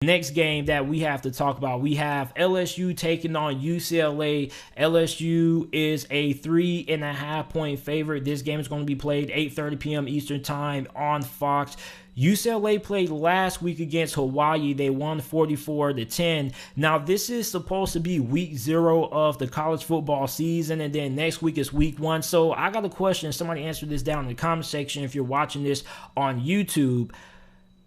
Next game that we have to talk about, we have LSU taking on UCLA. LSU is a 3.5-point favorite. This game is going to be played 8:30 p.m. Eastern time on Fox. UCLA played last week against Hawaii. They won 44-10. Now, this is supposed to be week 0 of the college football season, and then next week is week 1. So I got a question. Somebody answer this down in the comment section if you're watching this on YouTube.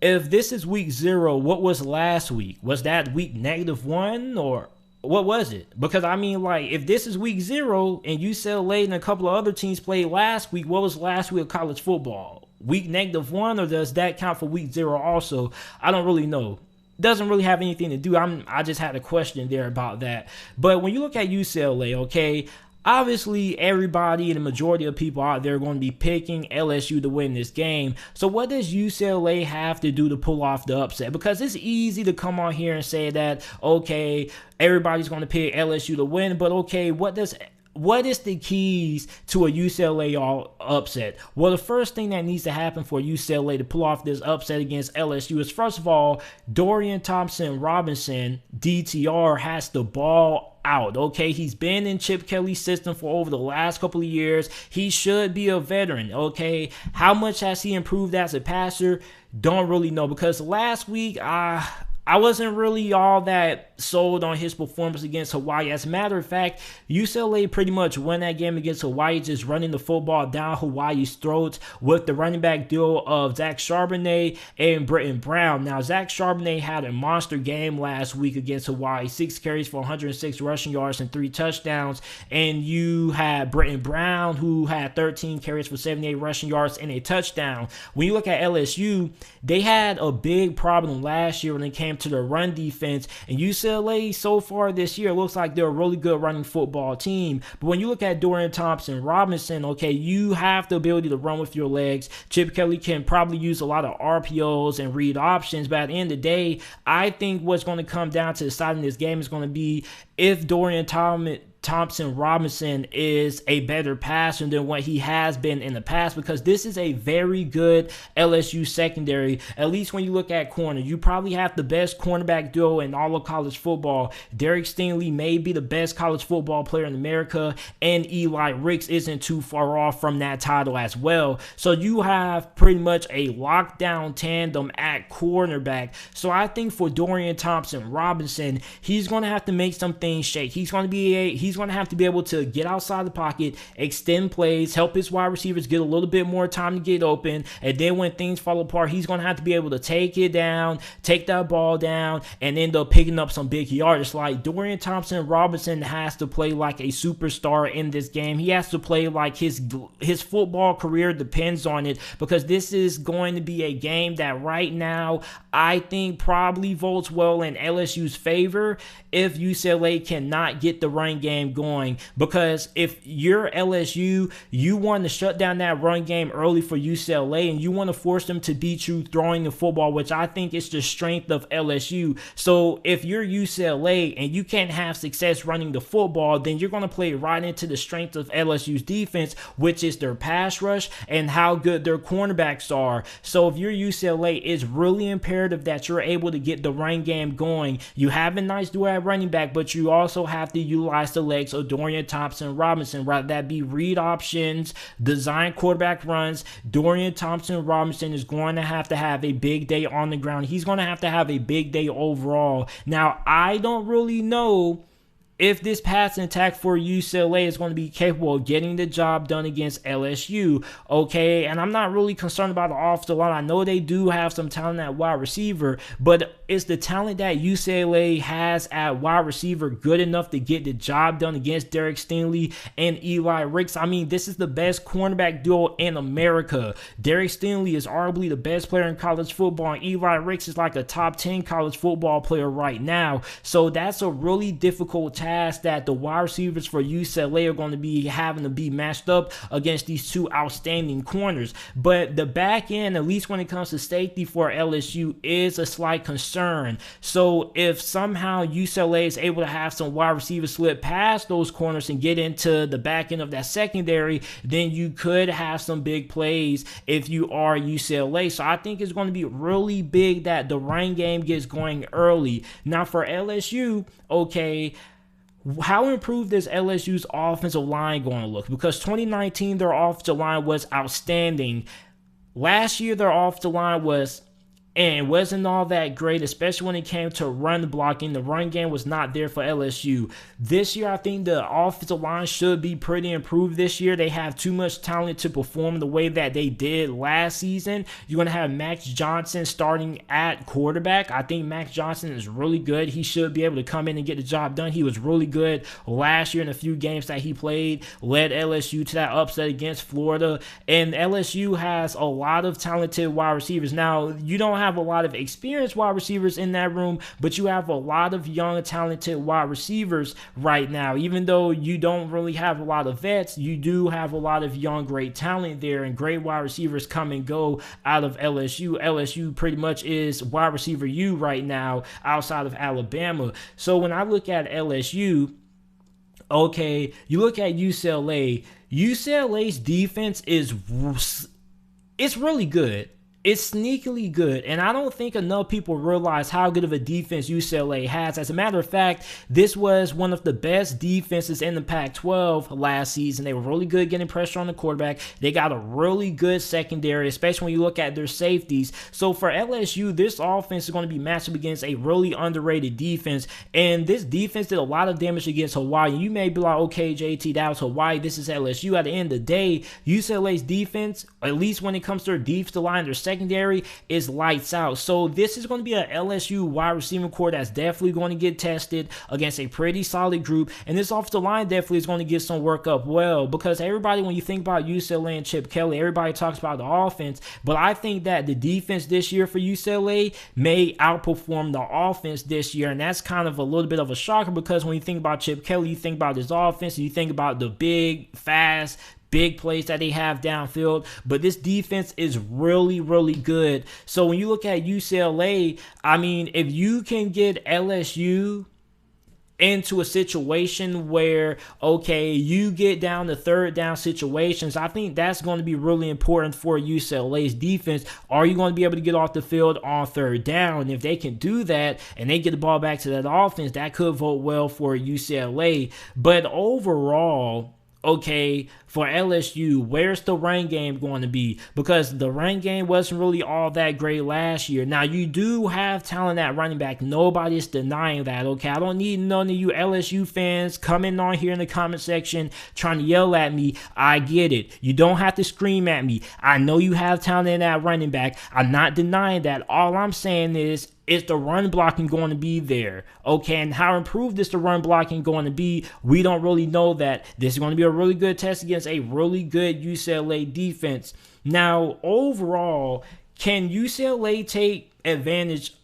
If this is week 0, what was last week? Was that week -1 or what was it? Because I mean, like, if this is week 0 and UCLA and a couple of other teams played last week, what was last week of college football? Week -1, or does that count for week 0 also? I don't really know. Doesn't really have anything to do. I just had a question there about that. But when you look at UCLA, okay, obviously, everybody and the majority of people out there are going to be picking LSU to win this game. So what does UCLA have to do to pull off the upset? Because it's easy to come on here and say that, okay, everybody's going to pick LSU to win, but okay, what is the keys to a UCLA upset? Well, the first thing that needs to happen for UCLA to pull off this upset against LSU is, first of all, Dorian Thompson-Robinson, DTR, has the ball out. Okay, he's been in Chip Kelly's system for over the last couple of years. He should be a veteran. Okay, how much has he improved as a passer? Don't really know, because last week I wasn't really all that sold on his performance against Hawaii. As a matter of fact, UCLA pretty much won that game against Hawaii, just running the football down Hawaii's throats with the running back duo of Zach Charbonnet and Britton Brown. Now, Zach Charbonnet had a monster game last week against Hawaii, 6 carries for 106 rushing yards and 3 touchdowns. And you had Britton Brown, who had 13 carries for 78 rushing yards and a touchdown. When you look at LSU, they had a big problem last year when it came to the run defense, and UCLA so far this year looks like they're a really good running football team. But when you look at Dorian Thompson-Robinson, okay, you have the ability to run with your legs. Chip Kelly can probably use a lot of RPOs and read options, but at the end of the day, I think what's going to come down to deciding this game is going to be if Dorian Thompson-Robinson is a better passer than what he has been in the past, because this is a very good LSU secondary. At least when you look at corner, you probably have the best cornerback duo in all of college football. Derek Stingley may be the best college football player in America, and Eli Ricks isn't too far off from that title as well. So you have pretty much a lockdown tandem at cornerback. So I think for Dorian Thompson-Robinson, he's going to have to make some things shake. He's going to have to be able to get outside the pocket, extend plays, help his wide receivers get a little bit more time to get open, and then when things fall apart, he's going to have to be able to take it down, take that ball down, and end up picking up some big yardage. Like, Dorian Thompson-Robinson has to play like a superstar in this game. He has to play like his football career depends on it, because this is going to be a game that right now I think probably votes well in LSU's favor if UCLA cannot get the run game going. Because if you're LSU, you want to shut down that run game early for UCLA, and you want to force them to beat you throwing the football, which I think is the strength of LSU. So if you're UCLA and you can't have success running the football, then you're going to play right into the strength of LSU's defense, which is their pass rush and how good their cornerbacks are. So if you're UCLA, it's really imperative that you're able to get the run game going. You have a nice duo at running back, but you also have to utilize the legs of Dorian Thompson-Robinson, whether that be read options, design quarterback runs. Dorian Thompson-Robinson is going to have a big day on the ground. He's going to have a big day overall. Now, I don't really know if this passing attack for UCLA is going to be capable of getting the job done against LSU, okay? And I'm not really concerned about the offensive line. I know they do have some talent at wide receiver, but is the talent that UCLA has at wide receiver good enough to get the job done against Derek Stingley and Eli Ricks? I mean, this is the best cornerback duo in America. Derek Stingley is arguably the best player in college football, and Eli Ricks is like a top 10 college football player right now. So that's a really difficult task task that the wide receivers for UCLA are going to be having to be matched up against these two outstanding corners. But the back end, at least when it comes to safety for LSU, is a slight concern. So if somehow UCLA is able to have some wide receivers slip past those corners and get into the back end of that secondary, then you could have some big plays if you are UCLA. So I think it's going to be really big that the run game gets going early. Now for LSU, okay, how improved is LSU's offensive line going to look? Because 2019, their offensive line was outstanding. Last year, their offensive line wasn't all that great, especially when it came to run blocking. The run game was not there for LSU. This year, I think the offensive line should be pretty improved this year. They have too much talent to perform the way that they did last season. You're going to have Max Johnson starting at quarterback. I think Max Johnson is really good. He should be able to come in and get the job done. He was really good last year in a few games that he played, led LSU to that upset against Florida. And LSU has a lot of talented wide receivers. Now, you don't have a lot of experienced wide receivers in that room, but you have a lot of young, talented wide receivers right now. Even though you don't really have a lot of vets, you do have a lot of young, great talent there, and great wide receivers come and go out of LSU. LSU pretty much is wide receiver U right now outside of Alabama. So when I look at LSU, okay, you look at UCLA. UCLA's defense it's really good. It's sneakily good, and I don't think enough people realize how good of a defense UCLA has. As a matter of fact, this was one of the best defenses in the Pac-12 last season. They were really good getting pressure on the quarterback. They got a really good secondary, especially when you look at their safeties. So for LSU, this offense is going to be matched up against a really underrated defense, and this defense did a lot of damage against Hawaii. You may be like, okay, JT, that was Hawaii. This is LSU. At the end of the day, UCLA's defense, at least when it comes to their defensive line, their secondary, is lights out. So this is going to be an LSU wide receiving core that's definitely going to get tested against a pretty solid group, and this offensive line definitely is going to get some work up well, because everybody, when you think about UCLA and Chip Kelly, everybody talks about the offense, but I think that the defense this year for UCLA may outperform the offense this year, and that's kind of a little bit of a shocker, because when you think about Chip Kelly, you think about his offense, and you think about the big, fast, big plays that they have downfield, but this defense is really, really good. So when you look at UCLA, I mean, if you can get LSU into a situation where, okay, you get down to third down situations, I think that's going to be really important for UCLA's defense. Are you going to be able to get off the field on third down? And if they can do that and they get the ball back to that offense, that could vote well for UCLA. But overall, okay, for LSU, where's the run game going to be? Because the run game wasn't really all that great last year. Now, you do have talent at running back. Nobody's denying that, okay? I don't need none of you LSU fans coming on here in the comment section trying to yell at me. I get it. You don't have to scream at me. I know you have talent in that running back. I'm not denying that. All I'm saying is the run blocking going to be there? Okay, and how improved is the run blocking going to be? We don't really know that. This is going to be a really good test against a really good UCLA defense. Now, overall, can UCLA take advantage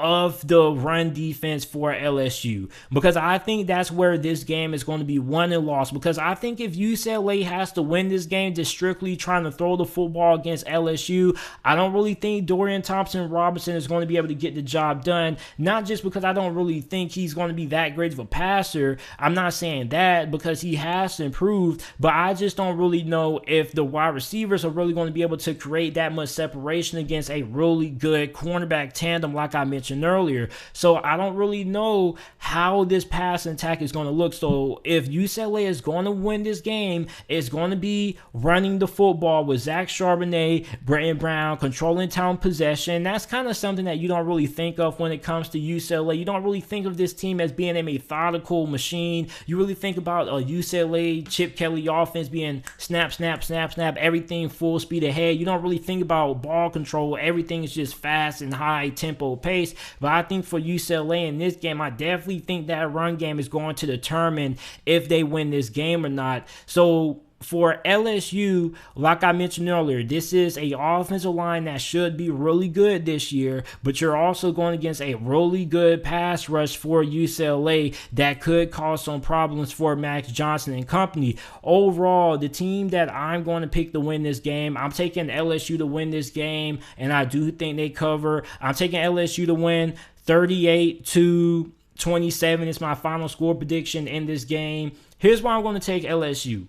of the run defense for LSU? Because I think that's where this game is going to be won and lost. Because I think if UCLA has to win this game just strictly trying to throw the football against LSU, I don't really think Dorian Thompson-Robinson is going to be able to get the job done. Not just because I don't really think he's going to be that great of a passer. I'm not saying that, because he has to improve, but I just don't really know if the wide receivers are really going to be able to create that much separation against a really good cornerback tandem like I mentioned earlier. So I don't really know how this passing attack is going to look. So if UCLA is going to win this game, it's going to be running the football with Zach Charbonnet, Brenton Brown, controlling time possession. That's kind of something that you don't really think of when it comes to UCLA. You don't really think of this team as being a methodical machine. You really think about a UCLA Chip Kelly offense being snap, snap, snap, snap, everything full speed ahead. You don't really think about ball control. Everything is just fast and high tempo pace. But I think for UCLA in this game, I definitely think that run game is going to determine if they win this game or not. So for LSU, like I mentioned earlier, this is a offensive line that should be really good this year, but you're also going against a really good pass rush for UCLA that could cause some problems for Max Johnson and company. Overall, the team that I'm going to pick to win this game, I'm taking LSU to win this game, and I do think they cover. I'm taking LSU to win 38-27 is my final score prediction in this game. Here's why I'm going to take LSU.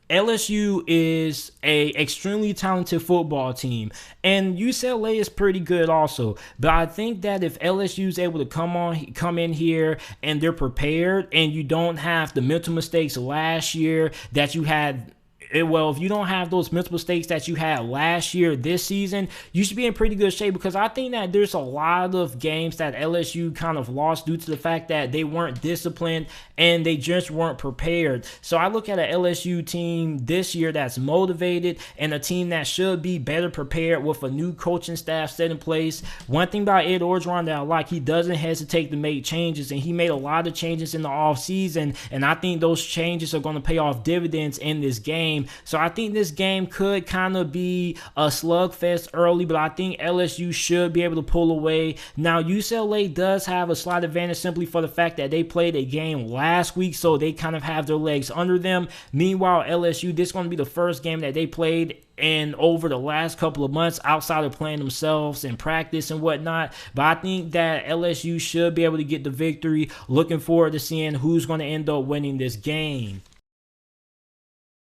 LSU is a extremely talented football team, and UCLA is pretty good also. But I think that if LSU is able to come in here and they're prepared, and you don't have the mental mistakes last year that you had. Well, if you don't have those mental mistakes that you had last year, this season, you should be in pretty good shape, because I think that there's a lot of games that LSU kind of lost due to the fact that they weren't disciplined and they just weren't prepared. So I look at an LSU team this year that's motivated and a team that should be better prepared with a new coaching staff set in place. One thing about Ed Orgeron that I like, he doesn't hesitate to make changes, and he made a lot of changes in the offseason, and I think those changes are going to pay off dividends in this game. So I think this game could kind of be a slugfest early, but I think LSU should be able to pull away. Now, UCLA does have a slight advantage simply for the fact that they played a game last week, so they kind of have their legs under them. Meanwhile, LSU, this is going to be the first game that they played and over the last couple of months outside of playing themselves in practice and whatnot. But I think that LSU should be able to get the victory. Looking forward to seeing who's going to end up winning this game.